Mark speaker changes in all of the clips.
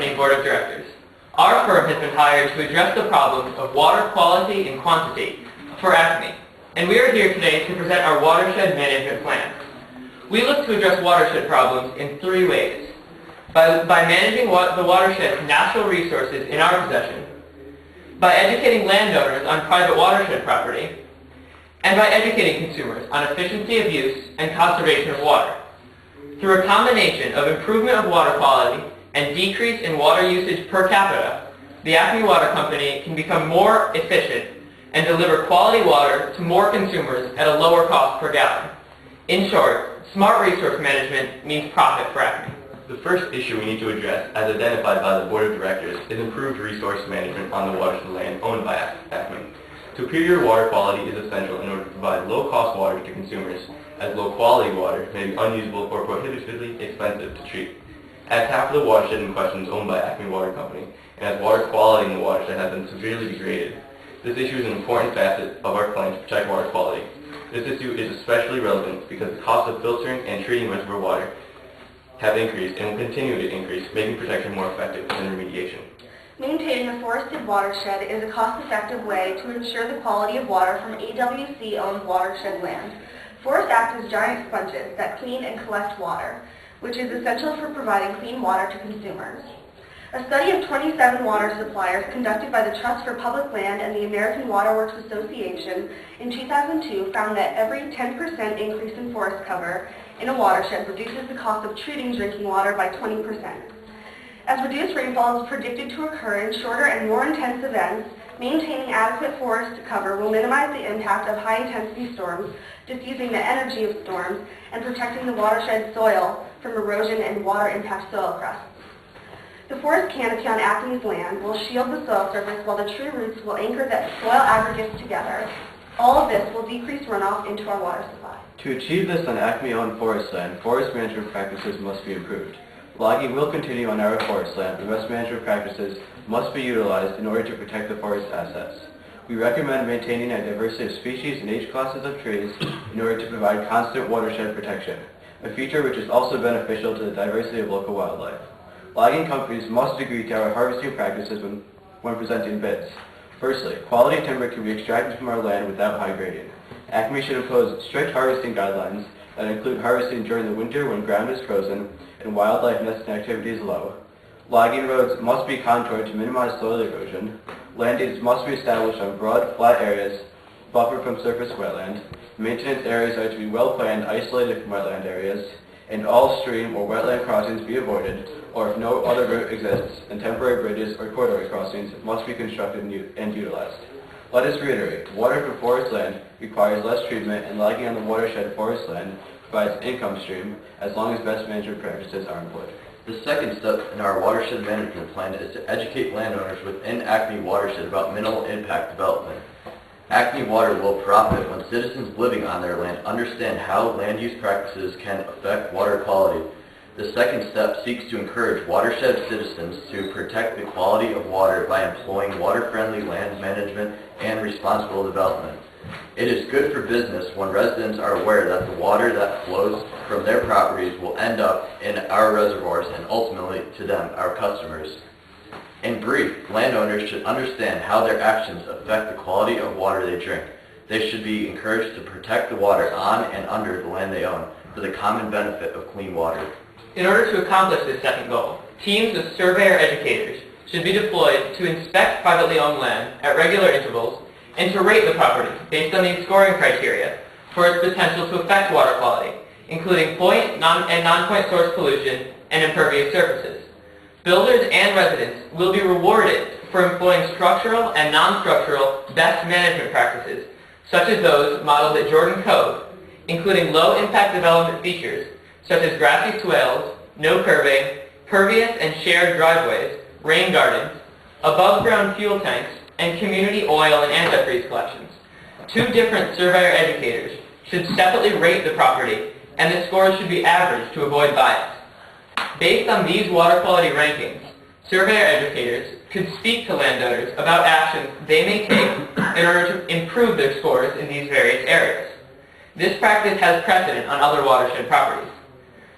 Speaker 1: Company Board of Directors. Our firm has been hired to address the problems of water quality and quantity for Acme, and we are here today to present our watershed management plan. We look to address watershed problems in three ways: by managing the watershed's natural resources in our possession, by educating landowners on private watershed property, and by educating consumers on efficiency of use and conservation of water. Through a combination of improvement of water quality and decrease in water usage per capita, the Acme Water Company can become more efficient and deliver quality water to more consumers at a lower cost per gallon. In short, smart resource management means profit for Acme.
Speaker 2: The first issue we need to address, as identified by the Board of Directors, is improved resource management on the watershed land owned by Acme. Superior water quality is essential in order to provide low-cost water to consumers, as low-quality water may be unusable or prohibitively expensive to treat. As half of the watershed in question is owned by Acme Water Company, and as water quality in the watershed has been severely degraded, this issue is an important facet of our plan to protect water quality. This issue is especially relevant because the cost of filtering and treating reservoir water have increased and will continue to increase, making protection more effective than remediation.
Speaker 3: Maintaining a forested watershed is a cost-effective way to ensure the quality of water from AWC-owned watershed land. Forests act as giant sponges that clean and collect water, which is essential for providing clean water to consumers. A study of 27 water suppliers conducted by the Trust for Public Land and the American Water Works Association in 2002 found that every 10% increase in forest cover in a watershed reduces the cost of treating drinking water by 20%. As reduced rainfall is predicted to occur in shorter and more intense events, maintaining adequate forest cover will minimize the impact of high-intensity storms, diffusing the energy of storms, and protecting the watershed soil from erosion and water-impact soil crusts. The forest canopy on Acme's land will shield the soil surface while the tree roots will anchor the soil aggregates together. All of this will decrease runoff into our water supply.
Speaker 4: To achieve this on Acme-owned forest land, forest management practices must be improved. Logging will continue on our forest land, and best management practices must be utilized in order to protect the forest assets. We recommend maintaining a diversity of species and age classes of trees in order to provide constant watershed protection, a feature which is also beneficial to the diversity of local wildlife. Logging companies must agree to our harvesting practices when presenting bids. Firstly, quality timber can be extracted from our land without high grading. Acme should impose strict harvesting guidelines that include harvesting during the winter when ground is frozen and wildlife nesting activity is low. Logging roads must be contoured to minimize soil erosion. Landings must be established on broad, flat areas buffered from surface wetland. Maintenance areas are to be well planned, isolated from wetland areas, and all stream or wetland crossings be avoided, or if no other route exists, then temporary bridges or corridor crossings must be constructed and utilized. Let us reiterate, water from forest land requires less treatment, and logging on the watershed forest land provides an income stream as long as best management practices are employed.
Speaker 5: The second step in our watershed management plan is to educate landowners within Acme watershed about minimal impact development. Acme Water will profit when citizens living on their land understand how land use practices can affect water quality. The second step seeks to encourage watershed citizens to protect the quality of water by employing water-friendly land management and responsible development. It is good for business when residents are aware that the water that flows from their properties will end up in our reservoirs and ultimately to them, our customers. In brief, landowners should understand how their actions affect the quality of water they drink. They should be encouraged to protect the water on and under the land they own for the common benefit of clean water.
Speaker 1: In order to accomplish this second goal, teams of surveyor educators should be deployed to inspect privately owned land at regular intervals and to rate the property based on these scoring criteria for its potential to affect water quality, including point and non-point source pollution and impervious surfaces. Builders and residents will be rewarded for employing structural and non-structural best management practices, such as those modeled at Jordan Cove, including low-impact development features such as grassy swales, no curbing, pervious and shared driveways, rain gardens, above-ground fuel tanks, and community oil and antifreeze collections. Two different surveyor educators should separately rate the property, and the scores should be averaged to avoid bias. Based on these water quality rankings, surveyor educators could speak to landowners about actions they may take in order to improve their scores in these various areas. This practice has precedent on other watershed properties.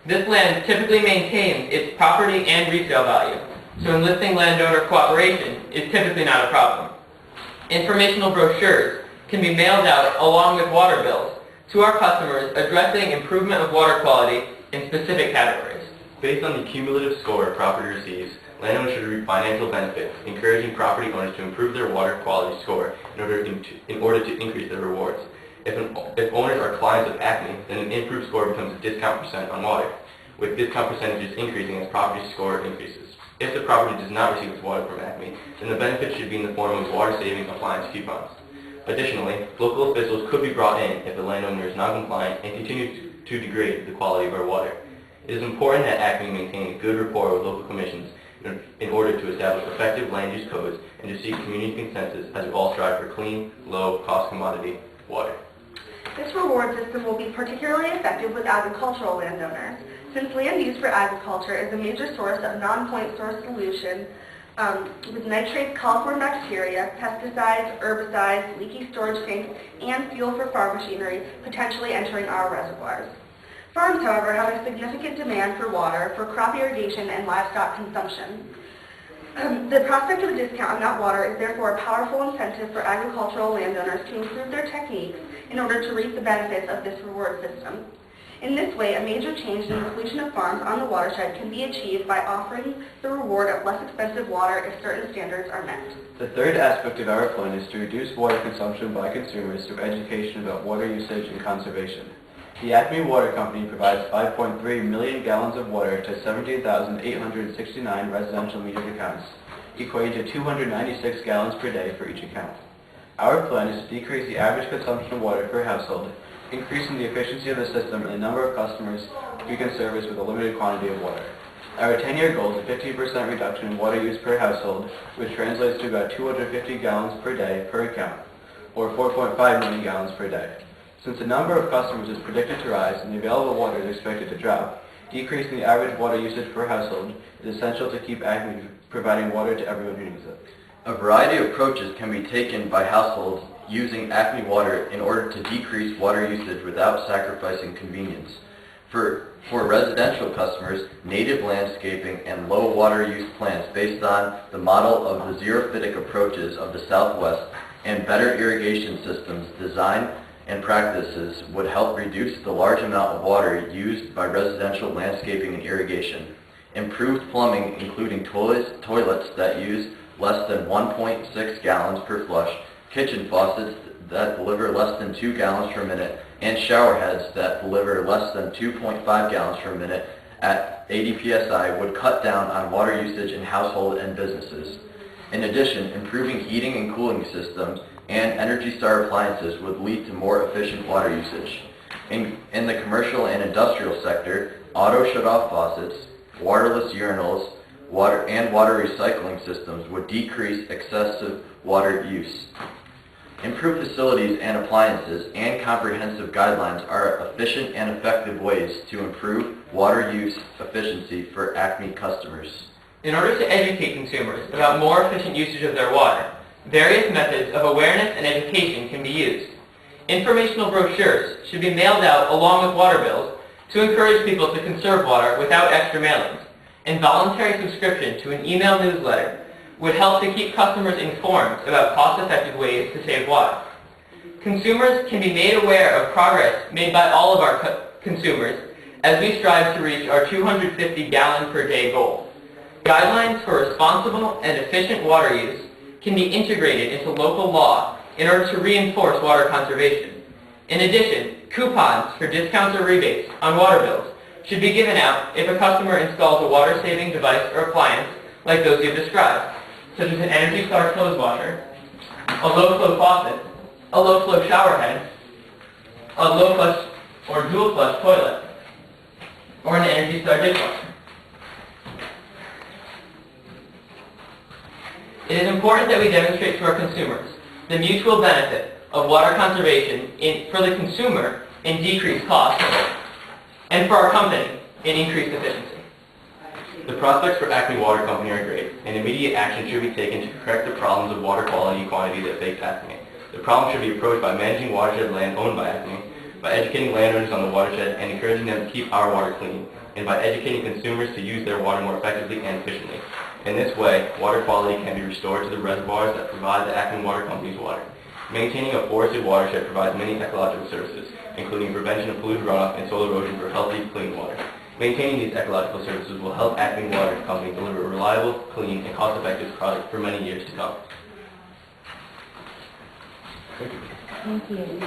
Speaker 1: This land typically maintains its property and resale value, so enlisting landowner cooperation is typically not a problem. Informational brochures can be mailed out along with water bills to our customers addressing improvement of water quality in specific categories.
Speaker 2: Based on the cumulative score a property receives, landowners should reap financial benefits, encouraging property owners to improve their water quality score in order to increase their rewards. If owners are clients of Acme, then an improved score becomes a discount percent on water, with discount percentages increasing as property score increases. If the property does not receive its water from Acme, then the benefit should be in the form of water-saving appliance coupons. Additionally, local officials could be brought in if the landowner is non-compliant and continue to degrade the quality of our water. It is important that Acme maintain a good rapport with local commissions in order to establish effective land use codes and to seek community consensus as we all strive for clean, low-cost commodity water.
Speaker 3: This reward system will be particularly effective with agricultural landowners, since land used for agriculture is a major source of non-point source solution with nitrates, coliform bacteria, pesticides, herbicides, leaky storage tanks, and fuel for farm machinery potentially entering our reservoirs. Farms, however, have a significant demand for water for crop irrigation and livestock consumption. The prospect of a discount on that water is therefore a powerful incentive for agricultural landowners to improve their techniques in order to reap the benefits of this reward system. In this way, a major change in the pollution of farms on the watershed can be achieved by offering the reward of less expensive water if certain standards are met.
Speaker 4: The third aspect of our plan is to reduce water consumption by consumers through education about water usage and conservation. The Acme Water Company provides 5.3 million gallons of water to 17,869 residential metered accounts, equating to 296 gallons per day for each account. Our plan is to decrease the average consumption of water per household, increasing the efficiency of the system and the number of customers we can service with a limited quantity of water. Our 10-year goal is a 15% reduction in water use per household, which translates to about 250 gallons per day per account, or 4.5 million gallons per day. Since the number of customers is predicted to rise and the available water is expected to drop, decreasing the average water usage per household is essential to keep Acme providing water to everyone who needs it.
Speaker 5: A variety of approaches can be taken by households using Acme water in order to decrease water usage without sacrificing convenience. For residential customers, native landscaping and low water use plants based on the model of the xerophytic approaches of the Southwest and better irrigation systems design and practices would help reduce the large amount of water used by residential landscaping and irrigation. Improved plumbing, including toilets that use less than 1.6 gallons per flush, kitchen faucets that deliver less than 2 gallons per minute, and shower heads that deliver less than 2.5 gallons per minute at 80 psi would cut down on water usage in household and businesses. In addition, improving heating and cooling systems and Energy Star appliances would lead to more efficient water usage. In the commercial and industrial sector, auto shut-off faucets, waterless urinals, water recycling systems would decrease excessive water use. Improved facilities and appliances and comprehensive guidelines are efficient and effective ways to improve water use efficiency for Acme customers.
Speaker 1: In order to educate consumers about more efficient usage of their water, various methods of awareness and education can be used. Informational brochures should be mailed out along with water bills to encourage people to conserve water without extra mailings, and voluntary subscription to an email newsletter would help to keep customers informed about cost-effective ways to save water. Consumers can be made aware of progress made by all of our consumers as we strive to reach our 250 gallon per day goal. Guidelines for responsible and efficient water use can be integrated into local law in order to reinforce water conservation. In addition, coupons for discounts or rebates on water bills should be given out if a customer installs a water-saving device or appliance like those you've described, such as an Energy Star clothes washer, a low-flow faucet, a low-flow shower head, a low-flush or dual-flush toilet, or an Energy Star dishwasher. It is important that we demonstrate to our consumers the mutual benefit of water conservation for the consumer in decreased costs and for our company in increased efficiency.
Speaker 2: The prospects for Acme Water Company are great, and immediate action should be taken to correct the problems of water quality and quantity that affect Acme. The problem should be approached by managing watershed land owned by Acme, by educating landowners on the watershed and encouraging them to keep our water clean, and by educating consumers to use their water more effectively and efficiently. In this way, water quality can be restored to the reservoirs that provide the Acton Water Company's water. Maintaining a forested watershed provides many ecological services, including prevention of polluted runoff and soil erosion for healthy, clean water. Maintaining these ecological services will help Acton Water Company deliver a reliable, clean, and cost-effective product for many years to come.
Speaker 6: Thank you.